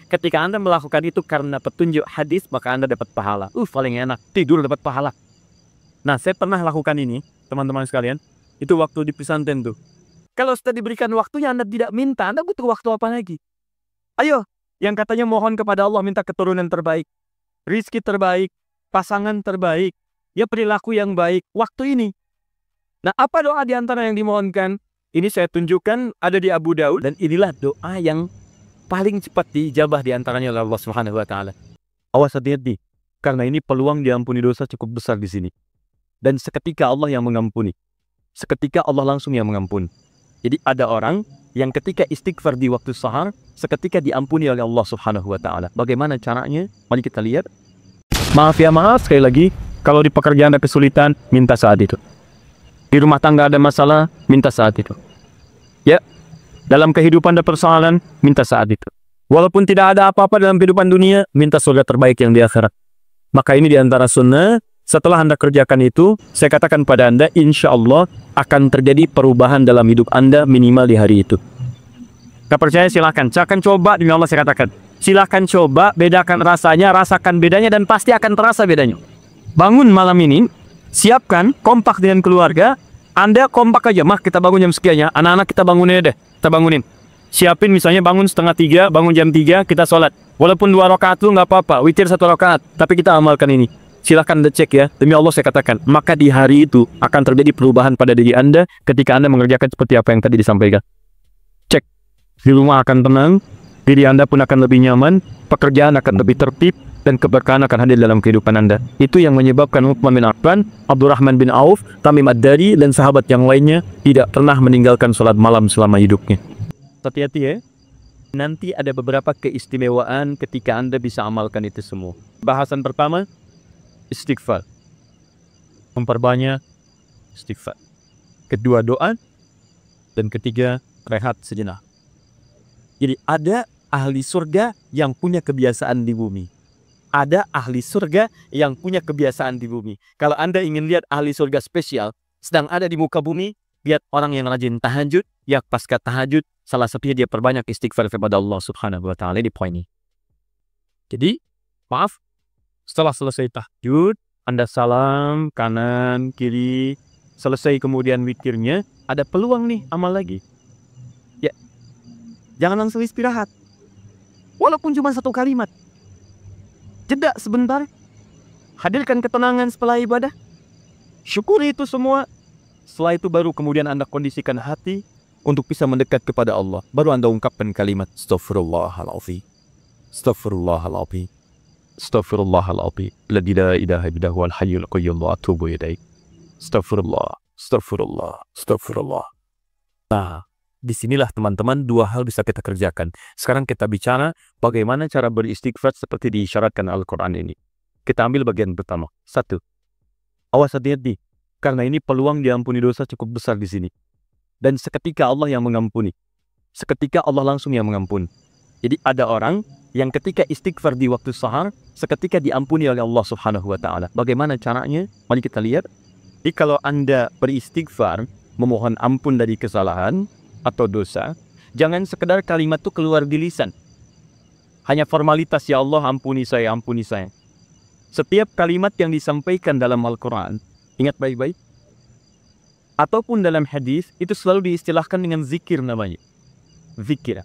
Ketika Anda melakukan itu karena petunjuk hadis, maka Anda dapat pahala. Paling enak, tidur dapat pahala. Nah, saya pernah lakukan ini, teman-teman sekalian. Itu waktu di pesantren tuh. Kalau sudah diberikan waktunya, Anda tidak minta, Anda butuh waktu apa lagi? Ayo, yang katanya mohon kepada Allah, minta keturunan terbaik, rizki terbaik, pasangan terbaik, ya perilaku yang baik, waktu ini. Nah, apa doa di antara yang dimohonkan? Ini saya tunjukkan ada di Abu Daud, dan inilah doa yang paling cepat diijabah di antaranya oleh Allah Subhanahu wa taala. Awas hati-hati, karena ini peluang diampuni dosa cukup besar di sini. Dan seketika Allah yang mengampuni. Seketika Allah langsung yang mengampuni. Jadi ada orang yang ketika istighfar di waktu sahar, seketika diampuni oleh Allah Subhanahu wa taala. Bagaimana caranya? Mari kita lihat. Maaf ya, maaf sekali lagi, kalau di pekerjaan ada kesulitan, minta saat itu. Di rumah tangga ada masalah, minta saat itu. Ya, dalam kehidupan ada persoalan, minta saat itu. Walaupun tidak ada apa-apa dalam kehidupan dunia, minta surga terbaik yang di akhirat. Maka ini di antara sunnah. Setelah Anda kerjakan itu, saya katakan pada Anda, insya Allah akan terjadi perubahan dalam hidup Anda minimal di hari itu. Gak percaya silahkan, silahkan coba, demi Allah saya katakan. Silahkan coba, bedakan rasanya, rasakan bedanya, dan pasti akan terasa bedanya. Bangun malam ini, siapkan, kompak dengan keluarga, Anda kompak aja, mah kita bangun jam sekian ya, anak-anak kita bangunin deh, kita bangunin. Siapin misalnya bangun 2:30, bangun jam 3, kita sholat. Walaupun 2 rakaat itu nggak apa-apa, witir 1 rakaat, tapi kita amalkan ini. Silahkan cek ya, demi Allah saya katakan, maka di hari itu akan terjadi perubahan pada diri Anda ketika Anda mengerjakan seperti apa yang tadi disampaikan. Cek, di rumah akan tenang, diri Anda pun akan lebih nyaman, pekerjaan akan lebih tertib, dan keberkahan akan hadir dalam kehidupan Anda. Itu yang menyebabkan Uthman bin Affan, Abdurrahman bin Auf, Tamim Ad-Dari, dan sahabat yang lainnya tidak pernah meninggalkan sholat malam selama hidupnya. Hati-hati ya, nanti ada beberapa keistimewaan ketika Anda bisa amalkan itu semua. Bahasan pertama, istighfar. Memperbanyak istighfar. Kedua, doa. Dan ketiga, rehat sejenak. Jadi ada ahli surga yang punya kebiasaan di bumi. Ada ahli surga yang punya kebiasaan di bumi. Kalau Anda ingin lihat ahli surga spesial sedang ada di muka bumi, lihat orang yang rajin tahajud, ya pasca tahajud, salah satunya dia perbanyak istighfar kepada Allah Subhanahu wa taala di poin ini. Jadi, maaf, setelah selesai tahajud, Anda salam kanan, kiri, selesai kemudian witirnya, ada peluang nih amal lagi. Ya, jangan langsung istirahat. Walaupun cuma 1 kalimat. Jeda sebentar, hadirkan ketenangan setelah ibadah, syukuri itu semua. Setelah itu baru kemudian Anda kondisikan hati untuk bisa mendekat kepada Allah. Baru Anda ungkapkan kalimat Astaghfirullahaladzim, Astaghfirullahaladzim, Astaghfirullahaladzim, la ilaha illa huwal hayyul qayyum wa atubu ilaih. Astaghfirullah, Astaghfirullah, Astaghfirullah. Nah, disinilah teman-teman 2 hal bisa kita kerjakan. Sekarang kita bicara bagaimana cara beristighfar seperti diisyaratkan Al-Quran ini. Kita ambil bagian pertama. 1. Awas hati-hati, karena ini peluang diampuni dosa cukup besar di sini. Dan seketika Allah yang mengampuni. Seketika Allah langsung yang mengampuni. Jadi ada orang yang ketika istighfar di waktu sahar, seketika diampuni oleh Allah Subhanahu wa taala. Bagaimana caranya? Mari kita lihat. Jadi kalau Anda beristighfar, memohon ampun dari kesalahan atau dosa, jangan sekedar kalimat itu keluar di lisan. Hanya formalitas, ya Allah ampuni saya, ampuni saya. Setiap kalimat yang disampaikan dalam Al-Quran, ingat baik-baik, ataupun dalam hadis, itu selalu diistilahkan dengan zikir namanya. Zikir.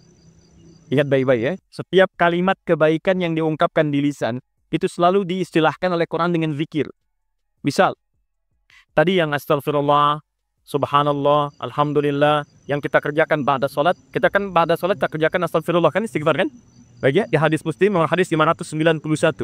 Ingat baik-baik ya, setiap kalimat kebaikan yang diungkapkan di lisan, itu selalu diistilahkan oleh Quran dengan zikir. Misal, tadi yang astagfirullah, subhanallah, alhamdulillah, yang kita kerjakan ba'da sholat, kita kan ba'da sholat kita kerjakan astagfirullah, kan istighfar kan? Baik ya, di hadis Muslim, hadis 591.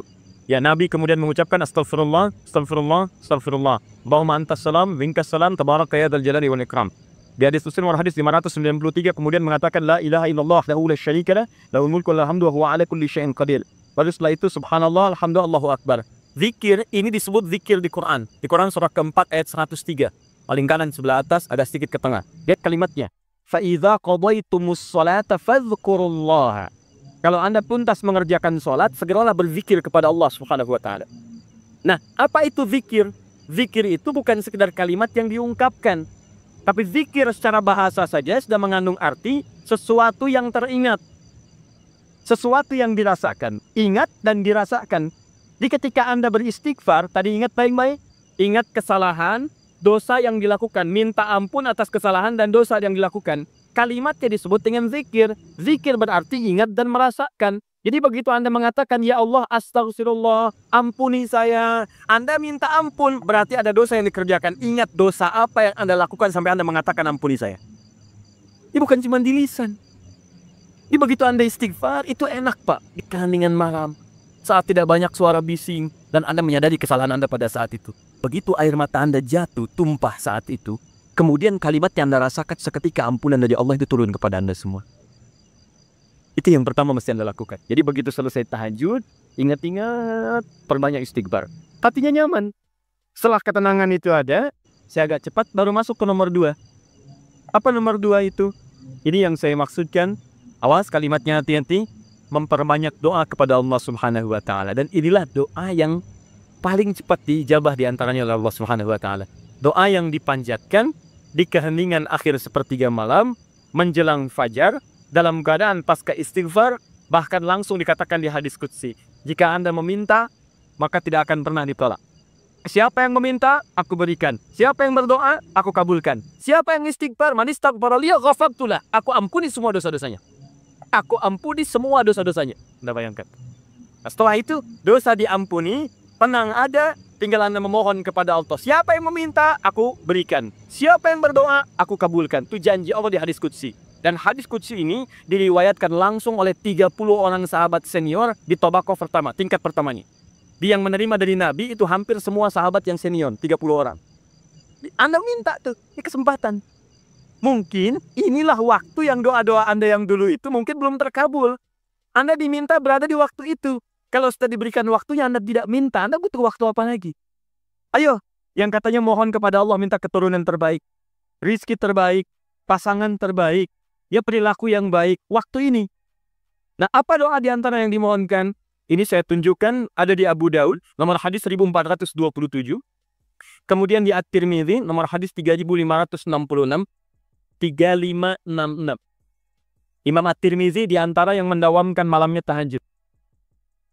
Ya, Nabi kemudian mengucapkan astagfirullah, astagfirullah, astagfirullah. Allahumma antas salam, winkas salam, tabaraka ya dzal jalali wal ikram. Di hadis Muslim hadis 593 kemudian mengatakan la ilaha illallah lahu la syarika lah, lahul mulku wal hamdu wa huwa ala kulli syai'in qadir. Lalu setelah itu subhanallah, alhamdulillah, Allahu akbar. Zikir ini disebut zikir di Quran. Di Quran surah keempat ayat 103. Paling kanan sebelah atas ada sedikit ke tengah. Lihat kalimatnya. Fa idza qadaitumus sholata fadhkurullaha. Kalau Anda tuntas mengerjakan sholat, segeralah berzikir kepada Allah Subhanahu wa taala. Nah, apa itu zikir? Zikir itu bukan sekedar kalimat yang diungkapkan. Tapi zikir secara bahasa saja sudah mengandung arti sesuatu yang teringat. sesuatu yang dirasakan. Ingat dan dirasakan. Jadi ketika Anda beristighfar, tadi ingat baik-baik. Ingat kesalahan, dosa yang dilakukan. Minta ampun atas kesalahan dan dosa yang dilakukan. Kalimatnya disebut dengan zikir. Zikir berarti ingat dan merasakan. Jadi begitu Anda mengatakan, ya Allah, astagfirullah, ampuni saya. Anda minta ampun, berarti ada dosa yang dikerjakan. Ingat dosa apa yang Anda lakukan sampai Anda mengatakan ampuni saya. Ini bukan cuma di lisan. Jadi begitu Anda istighfar, itu enak Pak. Di keheningan malam, saat tidak banyak suara bising, dan Anda menyadari kesalahan Anda pada saat itu. Begitu air mata Anda jatuh, tumpah saat itu, kemudian kalimat yang Anda rasakan seketika ampunan dari Allah itu turun kepada Anda semua. Itu yang pertama mesti Anda lakukan. Jadi begitu selesai tahajud, ingat-ingat, perbanyak istighfar. Hatinya nyaman. Setelah ketenangan itu ada, saya agak cepat baru masuk ke nomor 2. Apa nomor 2 itu? Ini yang saya maksudkan. Awas kalimatnya hati-hati. Memperbanyak doa kepada Allah Subhanahu wa Ta'ala. Dan inilah doa yang paling cepat diijabah diantaranya oleh Allah Subhanahu wa Ta'ala. Doa yang dipanjatkan di keheningan akhir sepertiga malam, menjelang fajar, dalam keadaan pasca istighfar, bahkan langsung dikatakan di hadis qudsi, jika Anda meminta, maka tidak akan pernah ditolak. Siapa yang meminta, aku berikan. Siapa yang berdoa, aku kabulkan. Siapa yang istighfar, man istaghfara li ghafartu lah, aku ampuni semua dosa-dosanya. Aku ampuni semua dosa-dosanya. Anda bayangkan. Nah, setelah itu, dosa diampuni, tenang ada, tinggal Anda memohon kepada Allah. Siapa yang meminta, aku berikan. Siapa yang berdoa, aku kabulkan. Itu janji Allah di hadis qudsi. Dan hadis qudsi ini diriwayatkan langsung oleh 30 orang sahabat senior di Tobaqoh pertama, tingkat pertamanya. Dia yang menerima dari Nabi itu hampir semua sahabat yang senior, 30 orang. Anda minta tuh, ini kesempatan. Mungkin inilah waktu yang doa-doa Anda yang dulu itu mungkin belum terkabul. Anda diminta berada di waktu itu. Kalau sudah diberikan waktunya Anda tidak minta, Anda butuh waktu apa lagi? Ayo, yang katanya mohon kepada Allah minta keturunan terbaik, rizki terbaik, pasangan terbaik, ya perilaku yang baik, waktu ini. Nah, apa doa di antara yang dimohonkan? Ini saya tunjukkan ada di Abu Daud, nomor hadis 1427. Kemudian di At-Tirmidzi, nomor hadis 3566. 3566. Imam At-Tirmidzi di antara yang mendawamkan malamnya tahajud.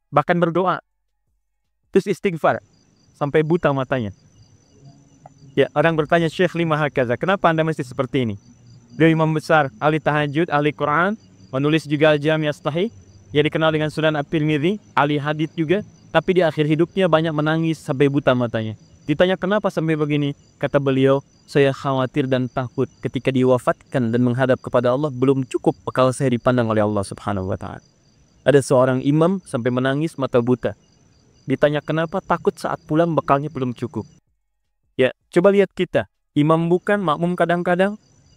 Bahkan berdoa. Terus istighfar. Sampai buta matanya. Ya, orang bertanya, Syekh lima hakaza, kenapa Anda mesti seperti ini? Dia imam besar, ahli tahajud, ahli Quran, menulis juga Al-Jami' As-Sahih, yang dikenal dengan Sunan At-Tirmidzi, ahli hadits juga, tapi di akhir hidupnya banyak menangis sampai buta matanya. Ditanya kenapa sampai begini? Kata beliau, saya khawatir dan takut ketika diwafatkan dan menghadap kepada Allah belum cukup bekal saya dipandang oleh Allah Subhanahu wa Ta'ala. Ada seorang imam sampai menangis mata buta. Ditanya kenapa? Takut saat pulang bekalnya belum cukup. Ya, coba lihat kita, imam bukan, makmum kadang-kadang.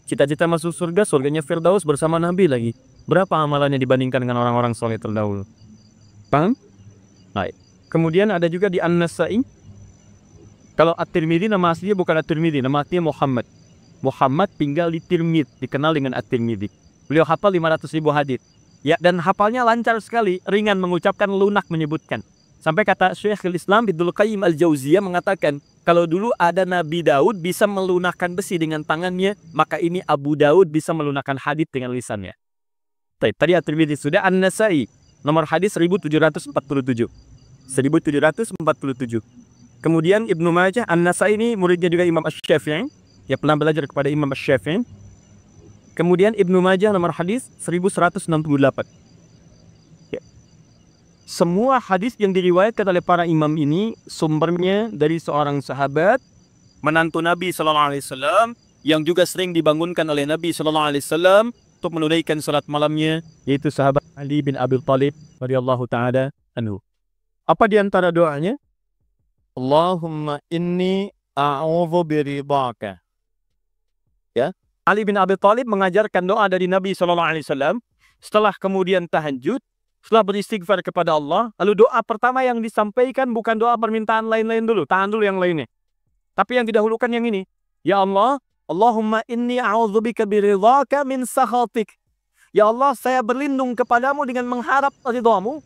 Cita-cita masuk surga, surganya Firdaus bersama Nabi lagi. Berapa amalannya dibandingkan dengan orang-orang soleh terdahulu? Paham? Baik. Kemudian ada juga di An-Nasa'i. Kalau At-Tirmidzi nama aslinya bukan At-Tirmidzi, nama aslinya Muhammad. Muhammad tinggal di Tirmidz, dikenal dengan At-Tirmidzi. Beliau hafal 500.000 hadits. Ya, dan hafalnya lancar sekali, ringan mengucapkan, lunak menyebutkan. Sampai kata Syekhul Islam Ibnu Qayyim Al-Jauziyah mengatakan, kalau dulu ada Nabi Daud bisa melunakkan besi dengan tangannya, maka ini Abu Daud bisa melunakkan hadits dengan lisannya. Tadi At-Tirmidzi sudah. An-Nasa'i nomor hadis 1747. 1747. Kemudian Ibnu Majah. An-Nasa'i ini muridnya juga Imam Asy-Syafi'i. Ya, pernah belajar kepada Imam Asy-Syafi'i. Kemudian Ibnu Majah nomor hadis 1168. Ya. Semua hadis yang diriwayatkan oleh para imam ini sumbernya dari seorang sahabat, menantu Nabi SAW, yang juga sering dibangunkan oleh Nabi SAW untuk menunaikan salat malamnya, yaitu sahabat Ali bin Abi Thalib radhiyallahu ta'ala anhu. Apa di antara doanya? Allahumma inni a'udzu biridhaka. Ya, Ali bin Abi Thalib mengajarkan doa dari Nabi SAW setelah kemudian tahajud, setelah beristighfar kepada Allah. Lalu doa pertama yang disampaikan bukan doa permintaan lain-lain dulu, tahan dulu yang lainnya, tapi yang didahulukan yang ini. Ya Allah, Allahumma inni a'udzubika biridhaka min sakhatik. Ya Allah, saya berlindung kepadamu dengan mengharap ridhamu.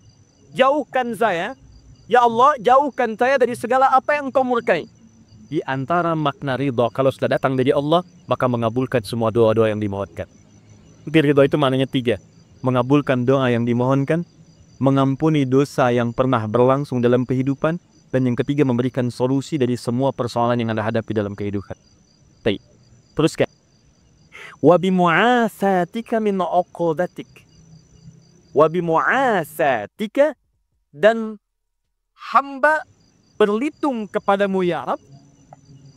Jauhkan saya, ya Allah, jauhkan saya dari segala apa yang Engkau murkai. Di antara makna ridha, kalau sudah datang dari Allah, maka mengabulkan semua doa-doa yang dimohonkan. Ridha itu maknanya 3. Mengabulkan doa yang dimohonkan, mengampuni dosa yang pernah berlangsung dalam kehidupan, dan yang ketiga memberikan solusi dari semua persoalan yang Anda hadapi dalam kehidupan. Baik. Teruskan. Wa bimu'asatika min uqudatik. Wa bimu'asatika, dan hamba berlindung kepadamu ya Rabb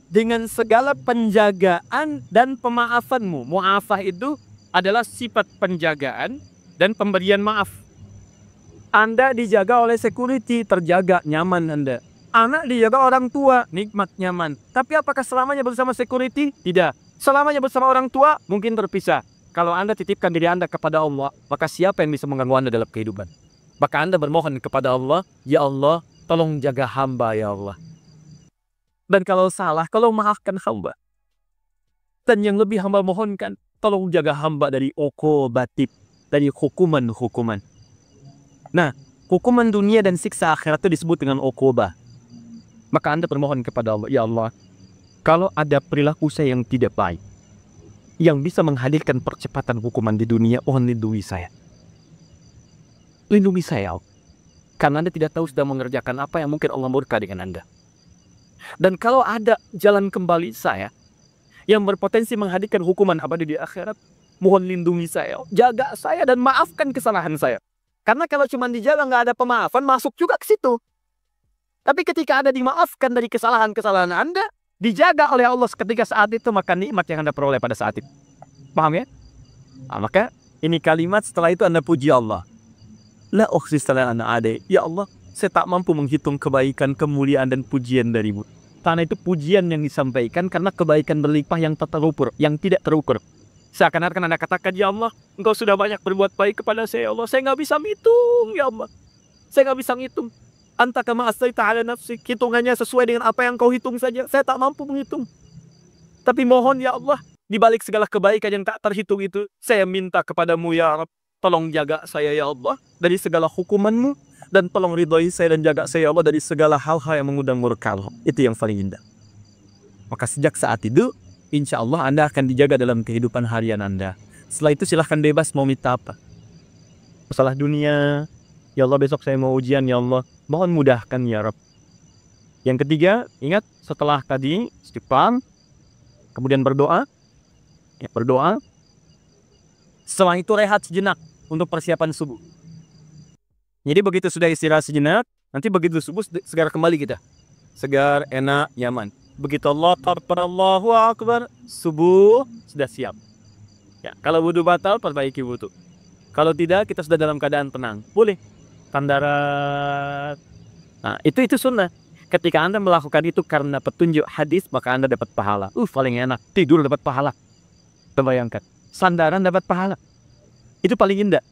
dengan segala penjagaan dan pemaafanmu. Mu'afah itu adalah sifat penjagaan dan pemberian maaf. Anda dijaga oleh security, terjaga, nyaman Anda. Anak dijaga orang tua, nikmat, nyaman. Tapi apakah selamanya bersama security? Tidak. Selamanya bersama orang tua, mungkin terpisah. Kalau Anda titipkan diri Anda kepada Allah, maka siapa yang bisa mengganggu Anda dalam kehidupan? Maka Anda bermohon kepada Allah, ya Allah, tolong jaga hamba ya Allah. Dan kalau salah, kalau maafkan hamba. Dan yang lebih hamba mohonkan, tolong jaga hamba dari uqubatib, dari hukuman-hukuman. Nah, hukuman dunia dan siksa akhirat itu disebut dengan uqubah. Maka Anda bermohon kepada Allah, ya Allah, kalau ada perilaku saya yang tidak baik, yang bisa menghadirkan percepatan hukuman di dunia, mohon lindungi saya. Lindungi saya, karena Anda tidak tahu sedang mengerjakan apa yang mungkin Allah murka dengan Anda. Dan kalau ada jalan kembali saya, yang berpotensi menghadirkan hukuman abadi di akhirat, mohon lindungi saya, jaga saya dan maafkan kesalahan saya. Karena kalau cuma dijaga nggak ada pemaafan, masuk juga ke situ. Tapi ketika Anda dimaafkan dari kesalahan-kesalahan Anda, dijaga oleh Allah ketika saat itu, maka nikmat yang Anda peroleh pada saat itu. Paham ya? Nah, maka ini kalimat setelah itu Anda puji Allah. La ukhsi salan ana ade. Ya Allah, saya tak mampu menghitung kebaikan, kemuliaan dan pujian darimu. Karena itu pujian yang disampaikan karena kebaikan berlimpah yang tak terukur, yang tidak terukur. Seakan-akan Anda katakan, ya Allah, Engkau sudah banyak berbuat baik kepada saya, ya Allah. Saya nggak bisa menghitung, ya Allah. Saya nggak bisa menghitung. Anta kama astaita ala nafsi. Hitungannya sesuai dengan apa yang Kau hitung saja. Saya tak mampu menghitung. Tapi mohon, ya Allah, di balik segala kebaikan yang tak terhitung itu, saya minta kepadamu, ya Rabb, tolong jaga saya, ya Allah, dari segala hukuman-Mu, dan tolong ridhoi saya dan jaga saya, ya Allah, dari segala hal-hal yang mengundang murka-Mu. Itu yang paling indah. Maka sejak saat itu, insya Allah Anda akan dijaga dalam kehidupan harian Anda. Setelah itu silahkan bebas mau minta apa. Masalah dunia, ya Allah besok saya mau ujian, ya Allah, mohon mudahkan ya Rabb. Yang ketiga, ingat setelah tadi istighfar, kemudian berdoa, ya berdoa. Setelah itu rehat sejenak untuk persiapan subuh. Jadi begitu sudah istirahat sejenak, nanti begitu subuh segar kembali kita. Segar, enak, nyaman. Begitu Allah Akbar, Allahu Akbar, subuh sudah siap. Ya, kalau wudu batal, perbaiki wudu. Kalau tidak, kita sudah dalam keadaan tenang. Boleh. Tandarat. Nah, itu sunnah. Ketika Anda melakukan itu karena petunjuk hadis, maka Anda dapat pahala. Paling enak. Tidur dapat pahala. Terbayangkan. Sandaran dapat pahala. Itu paling indah.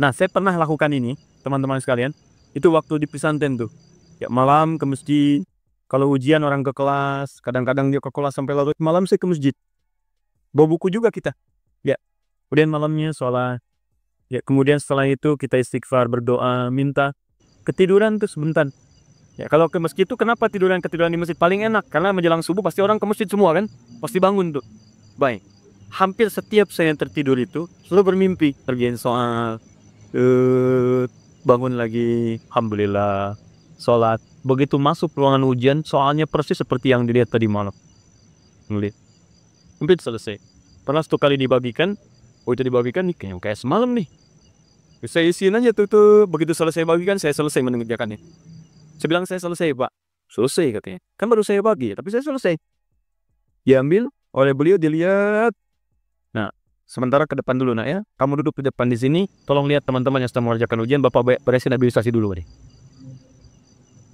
Nah, saya pernah lakukan ini, teman-teman sekalian. Itu waktu di pesantren tuh. Ya, malam ke masjid. Kalau ujian orang ke kelas, kadang-kadang dia ke kelas sampai larut malam, saya ke masjid. Bawa buku juga kita. Ya. Kemudian malamnya sholat. Ya, kemudian setelah itu kita istighfar, berdoa, minta. Ketiduran tuh sebentar. Ya, kalau ke masjid itu kenapa ketiduran di masjid? Paling enak. Karena menjelang subuh pasti orang ke masjid semua kan. Pasti bangun tuh. Baik. Hampir setiap saya yang tertidur itu selalu bermimpi. Terjadi soal. Bangun lagi. Alhamdulillah. Sholat. Begitu masuk ruangan ujian, soalnya persis seperti yang dilihat tadi malam. Ngeliat. Hampir selesai. Pernah satu kali dibagikan. Itu dibagikan nih kayak semalam nih. Saya isiin aja tuh. Begitu selesai bagikan, saya selesai mengerjakannya. Saya bilang saya selesai, Pak. Selesai katanya. Kan baru saya bagi, tapi saya selesai. Diambil oleh beliau, dilihat. Nah, sementara ke depan dulu nak ya. Kamu duduk di depan di sini. Tolong lihat teman-teman yang sedang mengerjakan ujian. Bapak beresin administrasi dulu nih.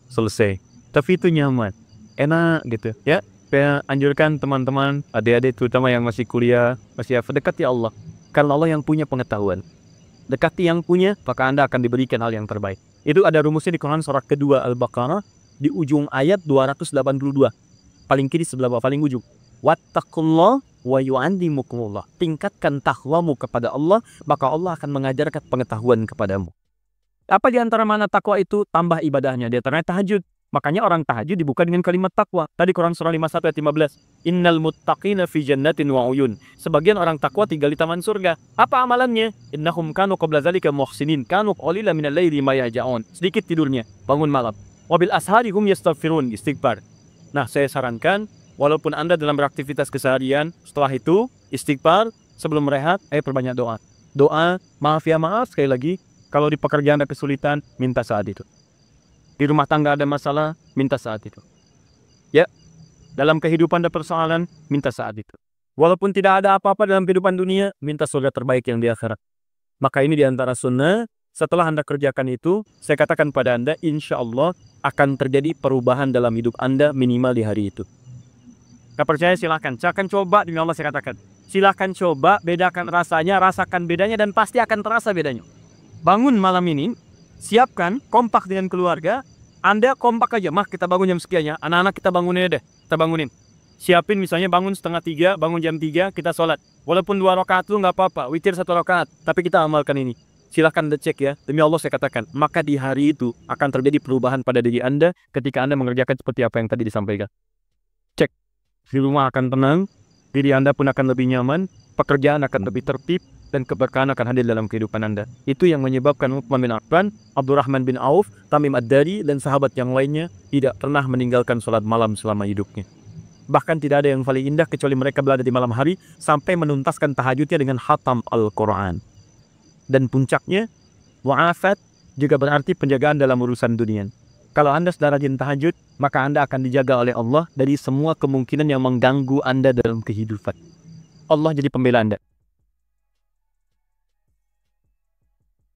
Selesai. Tapi itu nyaman, enak gitu ya. Saya anjurkan teman-teman, adik-adik terutama yang masih kuliah, masih dekati Allah. Karena Allah yang punya pengetahuan. Dekati yang punya, maka Anda akan diberikan hal yang terbaik. Itu ada rumusnya di Quran surah kedua Al-Baqarah di ujung ayat 282. Paling kiri sebelah bawah, paling ujung. Wattaqullah wa yu'allimukumullah. Tingkatkan takwamu kepada Allah, maka Allah akan mengajarkan pengetahuan kepadamu. Apa di antara mana takwa itu? Tambah ibadahnya. Di antaranya tahajud. Makanya orang tahajud dibuka dengan kalimat takwa. Tadi Quran surah 51 ayat 15. Innal muttaqina fi jannatin wa uyun. Sebagian orang takwa tinggal di taman surga. Apa amalannya? Innahum kanu qabla dzalika muhsinin, kanu qalilan minal laili ma yahja'un. Sedikit tidurnya, bangun malam. Wabil ashari hum yastaghfirun, istighfar. Nah, saya sarankan walaupun Anda dalam beraktivitas keseharian, setelah itu istighfar, sebelum rehat, perbanyak doa. Doa, maaf ya maaf, sekali lagi, kalau di pekerjaan ada kesulitan, minta saat itu. Di rumah tangga ada masalah, minta saat itu. Ya, dalam kehidupan ada persoalan, minta saat itu. Walaupun tidak ada apa-apa dalam kehidupan dunia, minta surga terbaik yang di akhirat. Maka ini diantara sunnah, setelah Anda kerjakan itu, saya katakan pada Anda, insya Allah akan terjadi perubahan dalam hidup Anda minimal di hari itu. Gak percaya silahkan, saya akan coba, demi Allah saya katakan. Silahkan coba, bedakan rasanya, rasakan bedanya, dan pasti akan terasa bedanya. Bangun malam ini, siapkan, kompak dengan keluarga. Anda kompak aja, mah kita bangun jam sekian ya. Anak-anak kita bangunin deh, kita bangunin. Siapin misalnya bangun 2:30, bangun jam 3, kita sholat. Walaupun 2 rakaat itu nggak apa-apa, witir 1 rakaat. Tapi kita amalkan ini. Silahkan Anda cek ya, demi Allah saya katakan. Maka di hari itu akan terjadi perubahan pada diri Anda ketika Anda mengerjakan seperti apa yang tadi disampaikan. Cek, di rumah akan tenang, diri Anda pun akan lebih nyaman, pekerjaan akan lebih tertib, dan keberkahan akan hadir dalam kehidupan Anda. Itu yang menyebabkan Utsman bin Affan, Abdurrahman bin Auf, Tamim Ad-Dari, dan sahabat yang lainnya tidak pernah meninggalkan sholat malam selama hidupnya. Bahkan tidak ada yang paling indah kecuali mereka berada di malam hari sampai menuntaskan tahajudnya dengan khatam Al-Quran. Dan puncaknya, wa'afat juga berarti penjagaan dalam urusan dunia. Kalau Anda sudah rajin tahajud, maka Anda akan dijaga oleh Allah dari semua kemungkinan yang mengganggu Anda dalam kehidupan. Allah jadi pembela Anda.